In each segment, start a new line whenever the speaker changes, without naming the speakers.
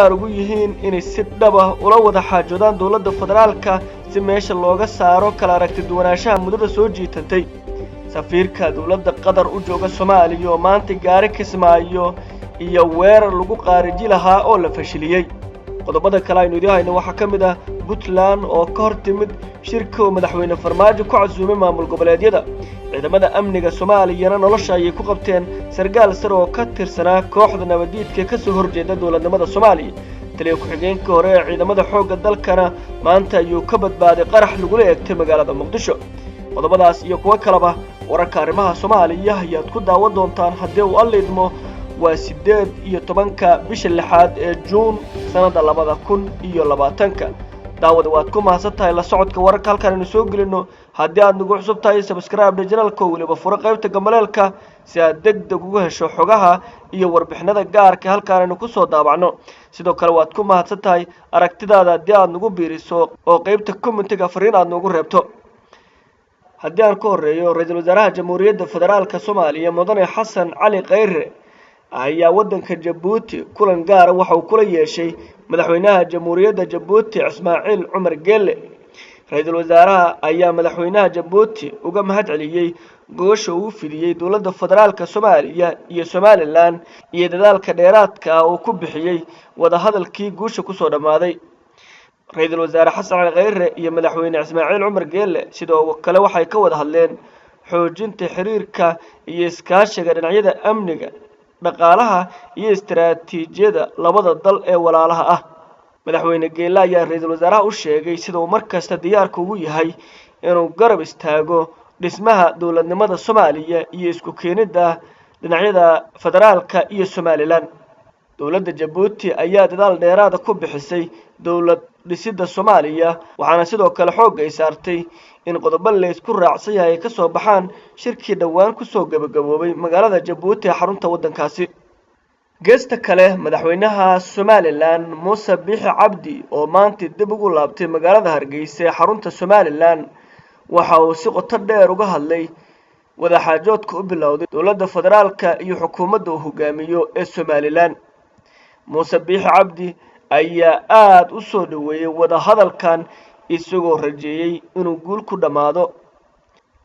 ugu yihiin inay si dhab ah ula wada xaajoodaan dawladda federaalka si meesha looga saaro kala aragti duwanaanshaha muddada soo jiitantay. safiirka dawladda Qatar u jooga Soomaaliya oo maanta gaari Kismaayo iyo weerar lagu qaariji lahaa oo la fashiliyay. qodobada kale aynu idin waxaa ka mid ah Puntland oo ka hor timid shirka madaxweyne Farmaajo ku casuumay maamul goboleedyada. ciidamada amniga Soomaaliyana nolosha ayay ku qabteen sargaal sare oo ka tirsanaa kooxda nabadiidka ka soo horjeeda dawladnimada Soomaaliya. taliye ku-xigeenka hore ee ciidamada xoogga dalkana maanta ayuu ka badbaaday qarax lagu eegtay magaalada Muqdisho. qodobadaas iyo kuwa kaleba wararka arrimaha Soomaaliya ayaad ku daawan doontaan haddii uu alidmo waa 18 bisha 6 ee Juun sanada 2020. daawada waad ku mahadsantahay la socodka wararka halkan aynu soo gelino. haddii aad nagu cusub tahay subscribe channelka waliba furo qaybta gambaleelka si aad degdeg ugu hesho xogaha iyo warbixinada gaarka halkan aynu ku soo daabacno. sidoo kale waad ku mahadsantahay aragtidaada haddii aad nagu biiriso oo qaybta commentiga fariin aad nagu reebto. haddii aan ka horeeyo ra'iisul wasaaraha jamhuuriyadda federaalka Soomaaliya mudane Xasan Cali Khayre ayaa wadanka Djibouti kulan gaar ah waxa uu kula yeeshay madaxweynaha jamhuuriyadda Djibouti Ismaaciil Cumar Geelle. ra'iisul wasaaraha ayaa madaxweynaha Djibouti uga mahadceliyay goosha uu fidiyay dawladda federaalka Soomaaliya iyo Somaliland iyo dadaalka dheeraadka ah oo ku bixiyay wada hadalkii guusha ku soo dhamaaday. ra'iisul wasaare Xasan Cali Khayre iyo madaxweyne Ismaaciil Cumar Geelle sidoo kale waxay ka wada hadleen xoojinta xiriirka iyo iskaashiga dhinacyada amniga, dhaqaalaha iyo istiraatiijiyadda labada dal ee walaalaha ah. madaxweyne Geelle ayaa ra'iisul wasaaraha u sheegay sida uu markasta diyaarka ugu yahay inuu garab istaago dhismaha dawladnimada Soomaaliya iyo isku keenida dhinacyada federaalka iyo Somaliland. dawladda Djibouti ayaa dadaal dheeraad ah ku bixisay dawlad dhisidda Soomaaliya waxaana sidoo kale xoog ay saartay in qodobo la isku raacsan yahay ka soo baxaan shirkii dhawaan ku soo gabagaboobay magaalada Djibouti ee xarunta wadankaasi. geesta kale madaxweynaha Somaliland Muuse Biixi Cabdi oo maanta dib ugu laabtay magaalada Hargeysa ee xarunta Somaliland waxa uu si qoto dheer uga hadlay wada xaajoodka u bilowday dawladda federaalka iyo xukuumadda uu hogaamiyo ee Somaliland. Muuse Biixi Cabdi ayaa aad u soo dhaweeyay wada hadalkan isagoo rajeeyay inuu guul ku dhamaado.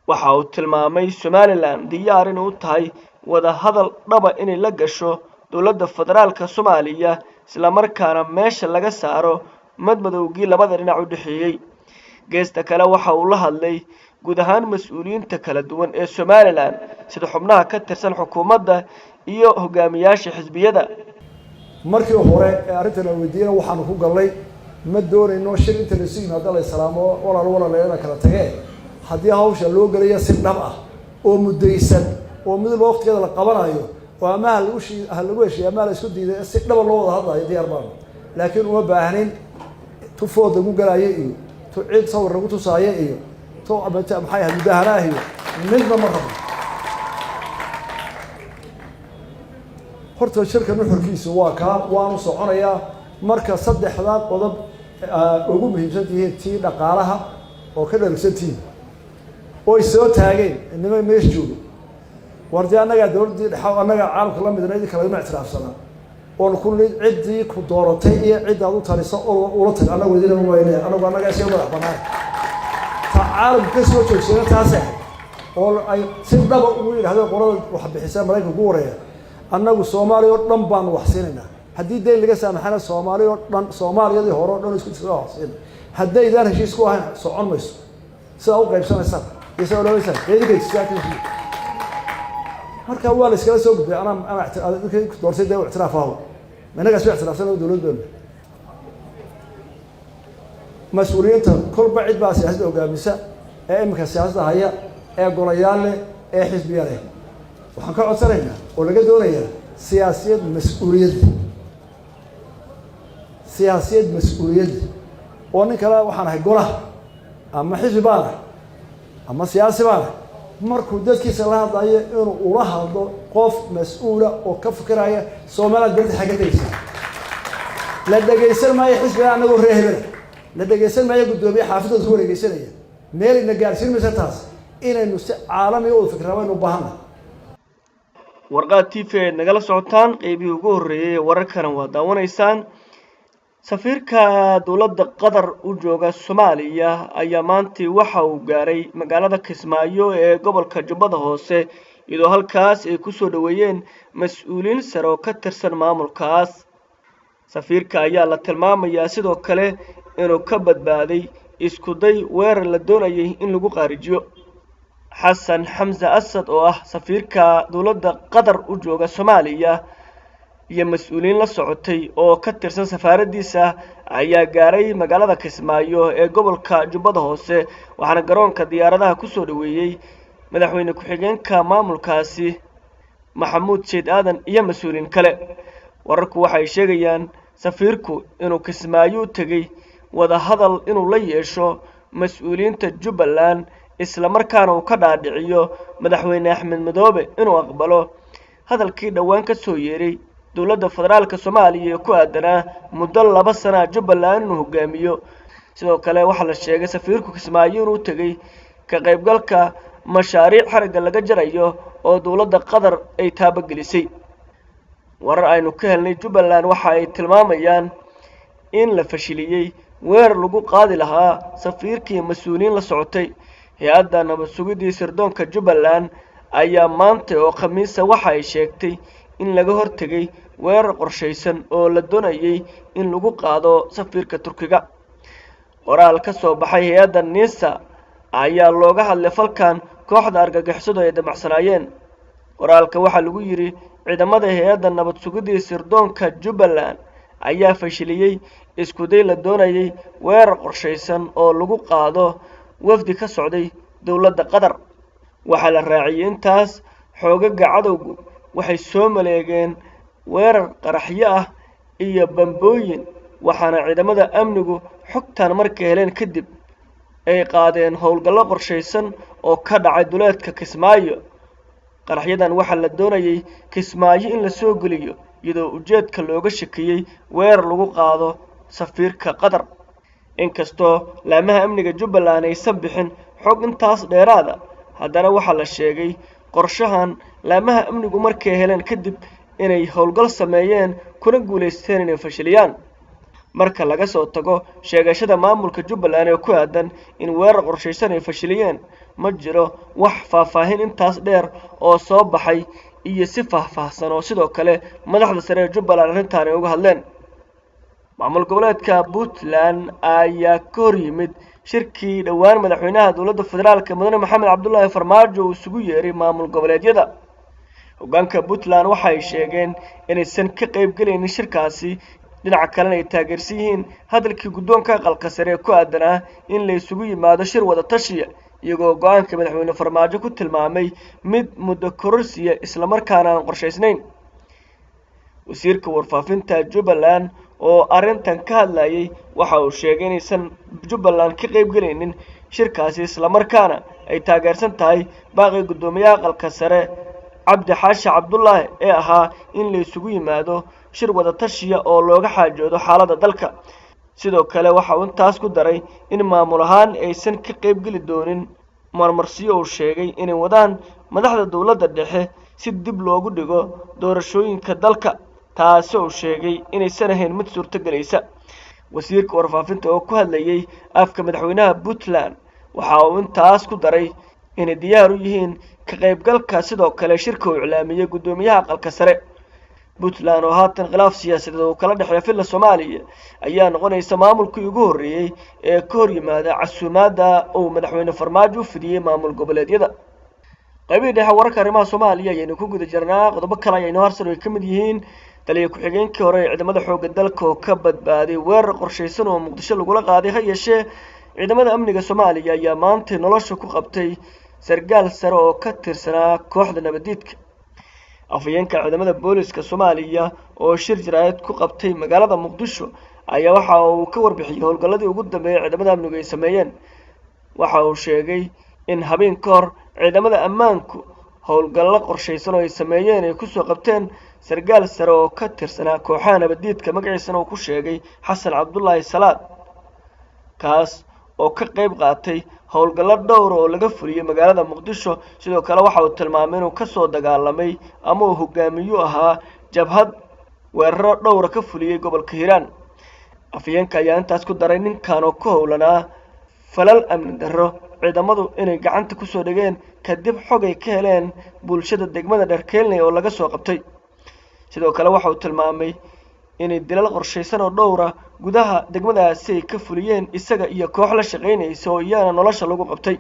waxa uu tilmaamay Somaliland diyaar inay u tahay wada hadal dhaba inay la gasho dawladda federaalka Soomaaliya isla markaana meesha laga saaro madmadowgii labada dhinac u dhaxeeyay. geesta kale waxa uu la hadlay guud ahaan mas'uuliyiinta kala duwan ee Somaliland sida xubnaha ka tirsan xukuumadda iyo hogaamiyaasha xisbiyada.
markii hore arrintan weydiina waxaan ku galnay ma doonayno shir inta la sii yimaado la salaamo walaal kala tagay haddii hawsha loo galayo si dhab ah oo mudaysan oo mid waqtigeeda la qabanayo oo ama lagu heshiiyo ama la isku diiday si dhab loo wada hadlayo diyaar baan laakiin uma baahnin tufooda ugu galaya iyo to cid sawir lagu tusaayo iyo to abata maxay ahayd mudaharaah iyo midna ma rabo. horta shirka nuxurkiisu waa ka waanu soconayaa marka saddexda qodob ugu muhiimsan yihiin tii dhaqaalaha oo ka dharagsantiin oo soo taageen inama meesh joogo wardi anaga dawladda dhaxaw anaga caalamka la midnaa kala ma ictiraafsana oo kulli cidii ku dooratay iyo cid aad u taliso oo ula tag anaga wadina ma weynaa anaga si wada banaan caalamka soo joogsan taas oo ay si dhaba ugu yiraahdo qorada wax bixisa Mareykanka ugu wareeya annagu Soomaaliya oo dhan baan wax siinayna haddii deyn laga saamaxana Soomaaliya oo dhan Soomaaliyada hore oo dhan isku soo xuseen haddii idaan heshiis ku ahayn socon mayso sida u qaybsanaysa isoo looysan eedikay saakin marka waa la iskala soo gudbay ana doortay dawlad ictiraafaha managa soo ictiraafsan dawladda mas'uuliyadda kolba cid baa siyaasadda hogaamisa ee imika siyaasadda haya ee golayaal leh ee xisbiya leh waxaan ka codsanaynaa oo laga doonayaa siyaasiyad mas'uuliyad oo nin kale waxaan ahay golaha ama xisbi baan ama siyaasi baan markuu dadkiisa la hadlayo inuu ula hadlo qof mas'uula oo ka fikiraya Soomaaliya dad xagadaysa la dhageysan maayo xisbiga anagoo reehbel la dhageysan maayo gudoomiye xaafadda ku wareegaysanaya meel ina gaarsiin maysa taas inaynu si caalami oo fikrado u baahan.
warqad TV nagala socotaan qaybihii ugu horeeyay wararkan waa daawanaysaan safiirka dowladda qatar u jooga Soomaaliya ayaa maanta waxa uu gaaray magaalada Kismaayo ee gobolka Jubbada Hoose iyadoo halkaas ay ku soo dhaweeyeen mas'uuliin sare oo ka tirsan maamulkaas. safiirka ayaa la tilmaamayaa sidoo kale inuu ka badbaaday isku day weerar la doonayay in lagu qaarijiyo. xasan xamza asad oo ah safiirka dowladda qatar u jooga Soomaaliya iyo mas'uuliin la socotay oo ka tirsan safaaradiisa ayaa gaaray magaalada Kismaayo ee gobolka Jubbada Hoose waxaana garoonka diyaaradaha ku soo dhaweeyay madaxweyne ku-xigeenka maamulkaasi Maxamuud Sheed Aadan iyo mas'uuliin kale. wararku waxay sheegayaan safiirku inuu Kismaayo tagay wada hadal inuu la yeesho mas'uuliyiinta Jubbaland isla markaana uu ka dhaadhiciyo madaxweyne Axmed Madoobe inuu aqbalo hadalkii dhawaan ka soo yeeray dowladda federaalka Soomaaliya ee ku aadanaa muddo 2 sano Jubbaland inuu hogaamiyo. sidoo kale waxa la sheegay safiirku Kismaayo inuu tagay ka qaybgalka mashaariic xarga laga jarayo oo dowladda qatar ay taabagelisay. warar aynu ka helnay Jubbaland waxa ay tilmaamayaan in la fashiliyay weerar lagu qaadi lahaa safiirkii mas'uuliin la socotay. hay'adda nabad sugidda sirdoonka Jubbaland ayaa maanta oo Khamiis waxa ay sheegtay in laga hortagay weerar qorsheysan oo la doonayay in lagu qaado safiirka Turkiga. qoraal ka soo baxay hay'adda NISA ayaa looga hadlay falkan kooxda argagixisada ee damacsanaayeen. qoraalka waxa lagu yiri ciidamada hay'adda nabad sugidda sirdoonka Jubbaland ayaa fashiliyay isku day la doonayay weerar qorsheysan oo lagu qaado wafdi ka socday dowladda qatar. waxa la raaciyay intaas xoogaga cadowgu waxay soo maleegeen weerar qaraxyo ah iyo bambooyin waxaana ciidamada amnigu xogtan markay heleen kadib ay qaadeen howlgallo qorsheysan oo ka dhacay duleedka Kismaayo. qaraxyadan waxa la doonayay Kismaayo in la soo geliyo iyadoo ujeedka looga shakiyay weerar lagu qaado safiirka qatar. inkastoo laamaha amniga Jubbaland aysan bixin xog intaas dheeraada haddana waxa la sheegay qorshahan laamaha amnigu markay heleen kadib inay howlgal sameeyeen kuna guuleysteen inay fashiliyaan. marka laga soo tago sheegashada maamulka Jubbaland ee ku aadan in weerar qorsheysan ay fashiliyeen ma jiro wax faahfaahin intaas dheer oo soo baxay iyo si faahfaahsan oo sidoo kale madaxda sare ee Jubbaland arrintan ay uga hadleen. maamul goboleedka Puntland ayaa ka hor yimid shirkii dhawaan madaxweynaha dowladda federaalka mudane Maxamed Cabdullaahi Farmaajo uu isugu yeeray maamul goboleedyada. hoggaanka Puntland waxay sheegeen inaysan ka qayb galaynin shirkaasi dhinaca kalena ay taageersan yihiin hadalkii guddoonka aqalka sare ee ku aadanaa in la isugu yimaado shir wada tashiya iyagoo go'aanka madaxweyne Farmaajo ku tilmaamay mid muddo kororsiya isla markaana aan qorsheysnayn. wasiirka warfaafinta Jubbaland oo arrintan ka hadlayay waxa uu sheegay inaysan Jubbaland ka qayb galaynin shirkaasi isla markaana ay taageersan tahay baaqi guddoomiyaha aqalka sare Cabdi Xaashi Cabdullaahi ee ahaa in la isugu yimaado shir wada tashiya oo looga xaajoodo xaaladda dalka. sidoo kale waxa uu intaas ku daray in maamul ahaan aysan ka qayb gali doonin marmarsiyo uu sheegay inay wadaan madaxda dowladda dhexe si dib loogu dhigo doorashooyinka dalka taas oo sheegay inaysan ahayn mid suurtagelaysa. wasiirka warfaafinta oo ku hadlayay afka madaxweynaha Puntland waxa uu intaas ku daray inay diyaar u yihiin ka qaybgalka sidoo kale shirka uu iclaamiyay guddoomiyaha aqalka sare. Puntland oo haatan khilaaf siyaasadeed oo kala dhexeeya filla Soomaaliya ayaa noqonaysa maamulkii ugu horeeyay ee ka hor yimaada casuumaadda uu madaxweyne Farmaajo u fidiyay maamul goboleedyada. qaybihii dhexe wararka arrimaha Soomaaliya ayaynu ku guda jirnaa. qodobo kale ayaynu harsan oo ka mid yihiin taliye ku-xigeenkii hore ee ciidamada xoogga dalka oo ka badbaaday weerar qorsheysan oo Muqdisho lagula qaaday. ha yeeshee ciidamada amniga Soomaaliya ayaa maanta nolosha ku qabtay sargaal sare oo ka tirsanaa kooxda nabadiidka. afhayeenka ciidamada booliska Soomaaliya oo shir jiraayad ku qabtay magaalada Muqdisho ayaa waxa uu ka warbixiyay howlgalladii ugu dambeeyay ciidamada amnigu ay sameeyeen. waxa uu sheegay in habeen ka hor ciidamada ammaanku howlgallo qorsheysan oo ay sameeyeen ay ku soo qabteen sargaal sare oo ka tirsanaa kooxaha nabadiidka magaciisana uu ku sheegay Xasan Cabdullaahi Salaad kaas oo ka qayb qaatay howlgallo dhowr oo laga fuliyay magaalada Muqdisho. sidoo kale waxa uu tilmaamay inuu ka soo dagaalamay ama uu hogaamiyo ahaa jabhad weeraro dhowr ka fuliyay gobolka Hiiraan. afyeenka ayaa intaas ku daray ninkan oo ka howlanaa falal amni darro ciidamadu inay gacanta ku soo dhigeen kadib xog ay ka heleen bulshada degmada Dharkeelney oo laga soo qabtay sidoo kale waxa uu tilmaamay inay dilal qorshaysan oo dhowra gudaha degmadaasi ay ka fuliyeen isaga iyo koox la shaqeynaysa oo iyana nolosha lagu qabtay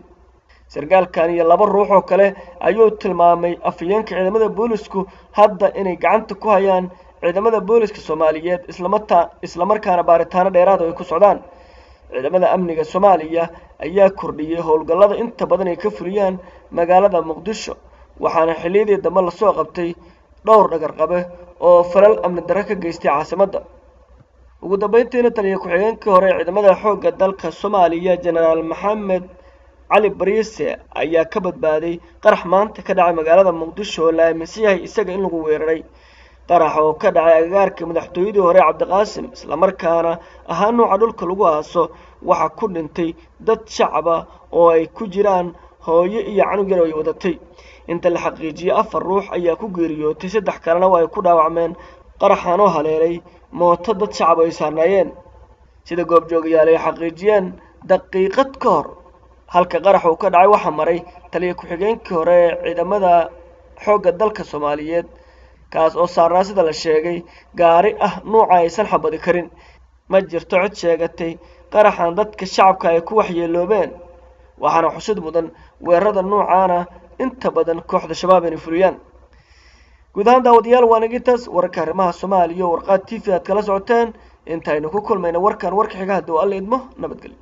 sargaalkan iyo laba ruux oo kale ayuu tilmaamay afyeenka ciidamada boolisku hadda inay gacanta ku hayaan ciidamada booliska Soomaaliyeed isla markaana baaritaano dheeraad ah ay ku socdaan ciidamada amniga Soomaaliya ayaa kordhiyay howlgallada inta badan ay ka fuliyaan magaalada Muqdisho waxaana xilliyeedii dambe la soo qabtay dhowr dhagar qabe oo falal amni darro ka geystay caasimadda ugu dambeyntiina taliye ku-xigeenkii hore ciidamada xoogga dalka Soomaaliya Generaal Maxamed cali bariise ayaa ka badbaaday qarax maanta ka dhacay magaalada Muqdisho oo la aaminsan yahay isaga in lagu weeraray qarax oo ka dhacay agagaarka madaxtooyadii hore Cabdiqaasim isla markaana ahaa nooca dhulka lagu aaso waxa ku dhintay dad shacab ah oo ay ku jiraan hooyo iyo canug yar oo wadatay inta la xaqiijiyay 4 ruux ayaa ku geeriyootay 3 kalena way ku dhaawacmeen qaraxan oo haleelay mooto dad shacab ay saarnaayeen sida goobjoogayaal ay xaqiijiyeen daqiiqad ka hor halka qarax uu ka dhacay waxa maray taliye ku-xigeenkii hore ciidamada xoogga dalka Soomaaliyeed kaas oo saarnaa sida la sheegay gaari ah nooca aysan xabadi karin ma jirto cid sheegatay qaraxan dadka shacabka ay ku waxyeeloobeen waxaana xusid mudan weerarada noocaana inta badan kooxda shabaab ay fuliyaan guud ahaan daawadayaal waan intaas wararka arrimaha Soomaaliya warqad TV aad kala socoteen intaynu ku kulmayna warkan warka xiga haduu alla idmo nabadgelyo